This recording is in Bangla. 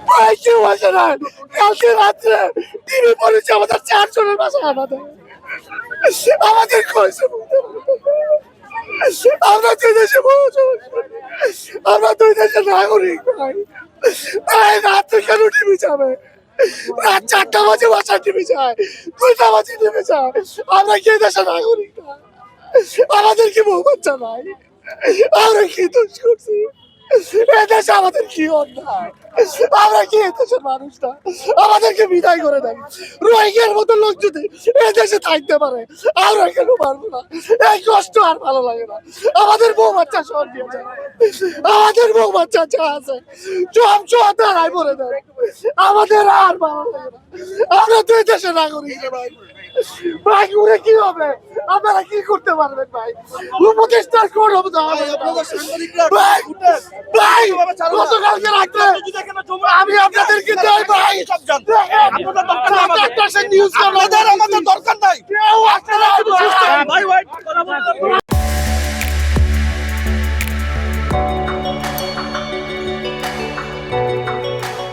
ভাই কেউ আসে না। কালকে রাত্রে টিভি পড়েছে আমাদের 4 জনের বাসায় আমাদের কইছে আমরা দুই দেশে বসবাস করি। আমরা দুই দেশের নাগরিক ভাই। ভাই রাত্রে কেন টিভি যাবে? রাত 4টা বাজে বাসায় টিভি যায়, 2টা বাজে টিভি যায়। আমরা কি দেশের নাগরিক না? আমাদের কি বউ বাচ্চা নাই? আমরা কি দোষ করছি? এদেশে আমাদের কি অন্যায়? আমরা কি এদেশের মানুষ না? আমাদেরকে বিদায় করে দেয়। রোহিঙ্গার মতো লোক যদি এদেশে থাকতে পারে, আমরা কেন পারবো না? এই কষ্ট আর ভালো লাগে না। আমাদের বউ বাচ্চা সব দিয়ে যায়। আমাদের বউ বাচ্চা যা আছে সব দাঁড়ায় পড়ে দেয়। আমাদের আর ভালো লাগে না। আমরা দুই দেশের নাগরিক রে ভাই। ভাই ঘুরে কি হবে? আপনারা কি করতে পারবেন ভাই? উপদেষ্টার কোন হবে ভাই? ভাই গতকালকে রাত্রে আমি আপনাদেরকে দেই ভাই আপনাদের নিউজ আমাদের দরকার নাই। কেউ আপনারা